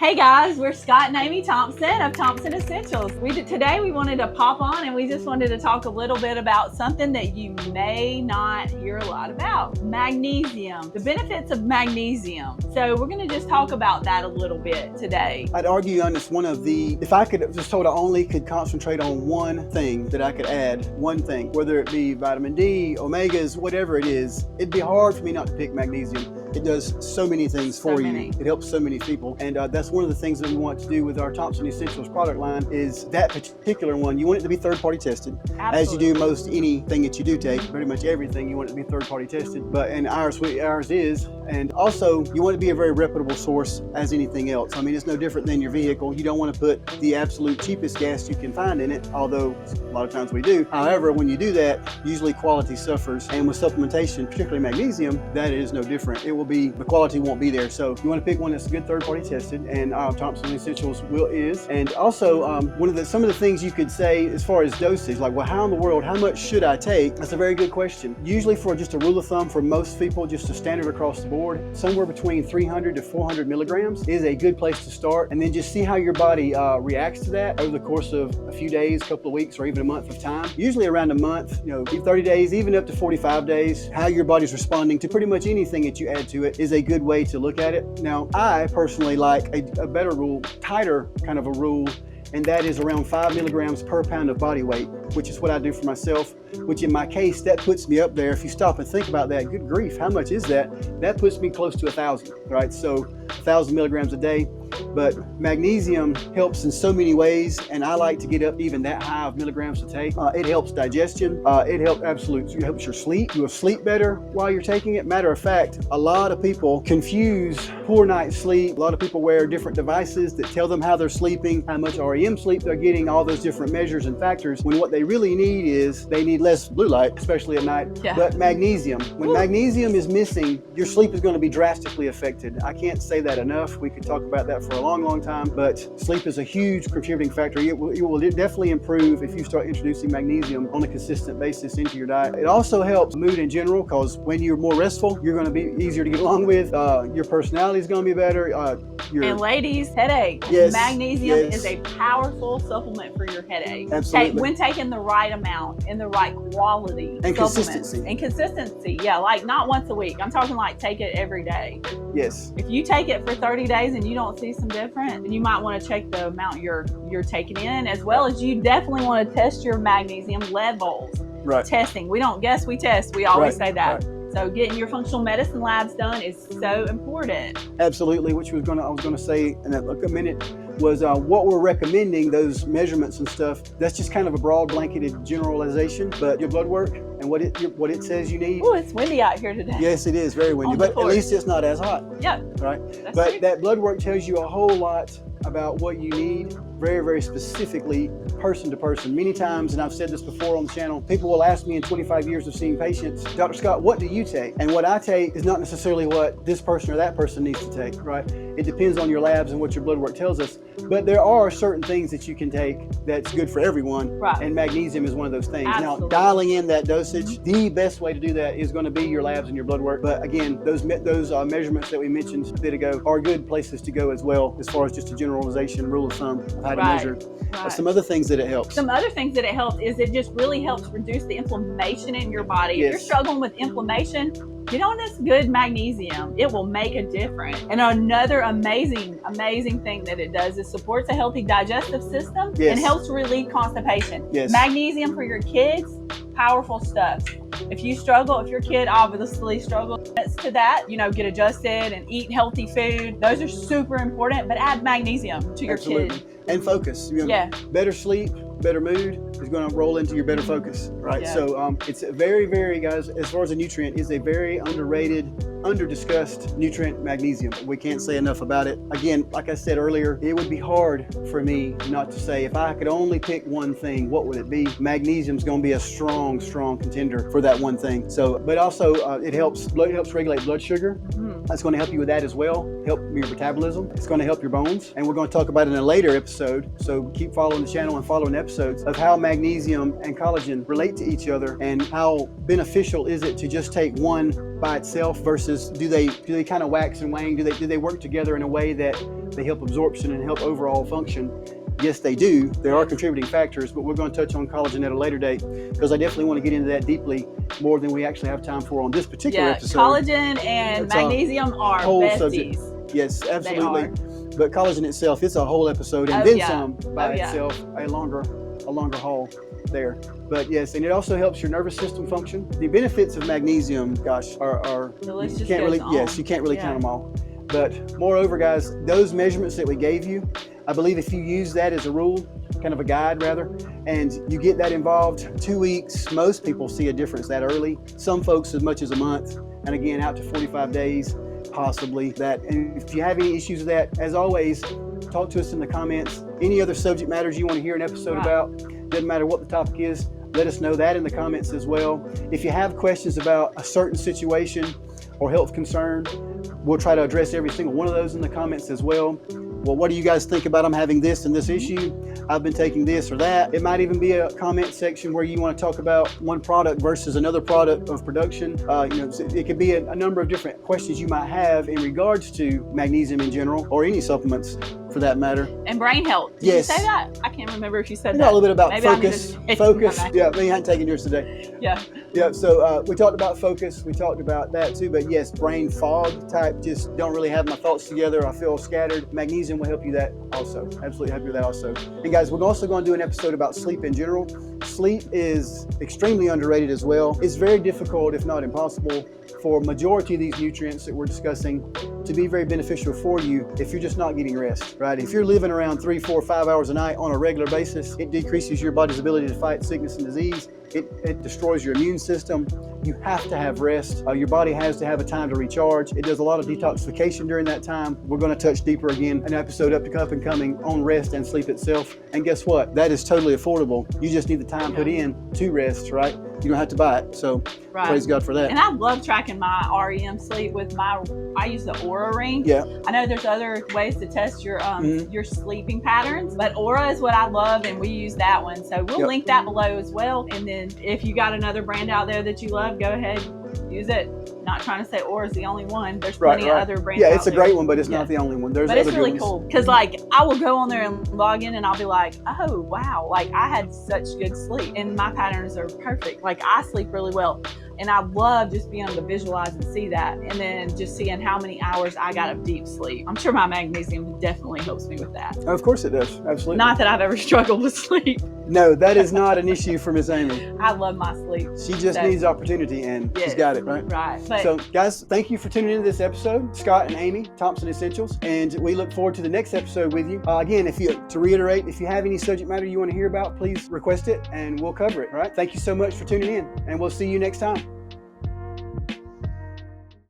Hey guys, we're Scott and Amy Thompson of Thompson Essentials. Today we wanted to pop on and we just wanted to talk a little bit about something that you may not hear a lot about. Magnesium, the benefits of magnesium. So we're going to just talk about that a little bit today. I'd argue on this if I could just told I only could concentrate on one thing that I could add, one thing, whether it be vitamin D, omegas, whatever it is, it'd be hard for me not to pick magnesium. It does so many things for you. It helps so many people. And that's one of the things that we want to do with our Thompson Essentials product line is that particular one. You want it to be third-party tested. Absolutely. As you do most anything that you do take, pretty much everything, you want it to be third-party tested. But and ours is. And also, you want it to be a very reputable source as anything else. I mean, it's no different than your vehicle. You don't want to put the absolute cheapest gas you can find in it, although a lot of times we do. However, when you do that, usually quality suffers. And with supplementation, particularly magnesium, that is no different. The quality won't be there. So you want to pick one that's good third-party tested, and Thompson Essentials is. And also, some of the things you could say as far as dosage, like, well, how in the world, how much should I take? That's a very good question. Usually, for just a rule of thumb for most people, just a standard across the board, somewhere between 300 to 400 milligrams is a good place to start, and then just see how your body reacts to that over the course of a few days, a couple of weeks, or even a month of time. Usually around a month, 30 days, even up to 45 days, how your body's responding to pretty much anything that you add to it is a good way to look at it. Now, I personally like a better rule, tighter kind of a rule, and that is around 5 milligrams per pound of body weight, which is what I do for myself, which in my case, that puts me up there. If you stop and think about that, good grief, how much is that? That puts me close to 1,000, right? So 1,000 milligrams a day. But magnesium helps in so many ways, and I like to get up even that high of milligrams to take. It helps digestion. It helps your sleep. You'll sleep better while you're taking it. Matter of fact, a lot of people confuse poor night's sleep. A lot of people wear different devices that tell them how they're sleeping, how much REM sleep they're getting, all those different measures and factors, when what they really need is they need less blue light, especially at night. Yeah. But magnesium, when magnesium is missing, your sleep is going to be drastically affected. I can't say that enough. We could talk about that for a long time, but sleep is a huge contributing factor. It will definitely improve if you start introducing magnesium on a consistent basis into your diet. It also helps mood in general, because when you're more restful, you're going to be easier to get along with. Your personality is going to be better. And ladies, headache. Yes, magnesium is a powerful supplement for your headache. Absolutely. When taken the right amount in the right quality. And consistency. Yeah, like not once a week. I'm talking like take it every day. Yes. If you take it for 30 days and you don't see some different, then you might want to check the amount you're taking in, as well as you definitely want to test your magnesium levels. Right. Testing. We don't guess, we test. We always say that. Right. So getting your functional medicine labs done is so important. Absolutely, which I was going to say in a minute was what we're recommending, those measurements and stuff. That's just kind of a broad blanketed generalization, but your blood work and what it says you need. Oh, it's windy out here today. Yes, it is very windy, but at least it's not as hot. Yeah. Right. That's true. That blood work tells you a whole lot about what you need, very, very specifically, person to person. Many times, and I've said this before on the channel, people will ask me in 25 years of seeing patients, Dr. Scott, what do you take? And what I take is not necessarily what this person or that person needs to take, right? It depends on your labs and what your blood work tells us. But there are certain things that you can take that's good for everyone, right. And magnesium is one of those things. Absolutely. Now, dialing in that dosage, the best way to do that is going to be your labs and your blood work. But again, those measurements that we mentioned a bit ago are good places to go as well, as far as just a generalization, rule of thumb of how to measure. Right. Some other things that it helps. Some other things that it helps is it just really helps reduce the inflammation in your body. Yes. If you're struggling with inflammation, get on this good magnesium. It will make a difference. And another amazing thing that it does is supports a healthy digestive system. Yes. And helps relieve constipation. Yes. Magnesium for your kids, powerful stuff. If your kid obviously struggles to that, get adjusted and eat healthy food. Those are super important, but add magnesium to your kid. And focus. Better sleep, better mood is going to roll into your better focus, right? Yeah. So it's a very, very, guys, as far as a nutrient, is a very underrated, under-discussed nutrient, magnesium. We can't say enough about it. Again, like I said earlier, it would be hard for me not to say, if I could only pick one thing, what would it be? Magnesium's going to be a strong contender for that one thing. So, but also it helps regulate blood sugar. That's going to help you with that as well, help your metabolism. It's going to help your bones. And we're going to talk about it in a later episode. So keep following the channel and following episodes of how magnesium and collagen relate to each other and how beneficial is it to just take one by itself versus do they kind of wax and wane? Do they work together in a way that they help absorption and help overall function? Yes, they do. There are contributing factors, but we're going to touch on collagen at a later date because I definitely want to get into that deeply more than we actually have time for on this particular episode. Collagen and magnesium are besties. Subject. Yes, absolutely. But collagen itself, it's a whole episode, and some by itself, a longer haul there. But yes, and it also helps your nervous system function. The benefits of magnesium, gosh, are the list you can't really count them all. But moreover, guys, those measurements that we gave you, I believe if you use that as a rule, kind of a guide rather, and you get that involved, 2 weeks, most people see a difference that early. Some folks as much as a month, and again out to 45 days, possibly that. And if you have any issues with that, as always, talk to us in the comments. Any other subject matters you want to hear an episode about, doesn't matter what the topic is, let us know that in the comments as well. If you have questions about a certain situation or health concern, we'll try to address every single one of those in the comments as well. Well, what do you guys think about I'm having this and this issue? I've been taking this or that. It might even be a comment section where you want to talk about one product versus another product of production. It could be a number of different questions you might have in regards to magnesium in general, or any supplements for that matter. And brain health. Did you say that? I can't remember if you said that. A little bit about focus. Focus. Yeah, I hadn't taken yours today. Yeah. Yeah, so we talked about focus. We talked about that too, but yes, brain fog type, just don't really have my thoughts together. I feel scattered. Magnesium will help you that also. Absolutely help you that also. And guys, we're also going to do an episode about sleep in general. Sleep is extremely underrated as well. It's very difficult, if not impossible, for majority of these nutrients that we're discussing to be very beneficial for you if you're just not getting rest, right? If you're living around 3, 4, 5 hours a night on a regular basis, it decreases your body's ability to fight sickness and disease. It destroys your immune system. You have to have rest. Your body has to have a time to recharge. It does a lot of detoxification during that time. We're going to touch deeper again, an episode up and coming on rest and sleep itself. And guess what? That is totally affordable. You just need the time put in to rest, right? You don't have to buy it. So praise God for that. And I love tracking my REM sleep with I use the Aura ring. Yeah. I know there's other ways to test your sleeping patterns, but Aura is what I love, and we use that one. So we'll link that below as well. And then if you got another brand out there that you love, go ahead, use it. Not trying to say Aura is the only one. There's plenty of other brands. Yeah, it's a great one, but it's not the only one. There's but other it's really cool because I will go on there and log in and I'll be like, oh wow, I had such good sleep and my patterns are perfect. I sleep really well. And I love just being able to visualize and see that, and then just seeing how many hours I got of deep sleep. I'm sure my magnesium definitely helps me with that. Of course it does. Absolutely. Not that I've ever struggled with sleep. No, that is not an issue for Miss Amy. I love my sleep. She just needs opportunity, and she's got it, right? Right. So, guys, thank you for tuning into this episode. Scott and Amy, Thompson Essentials, and we look forward to the next episode with you. Again, to reiterate, if you have any subject matter you want to hear about, please request it, and we'll cover it, all right? Thank you so much for tuning in, and we'll see you next time.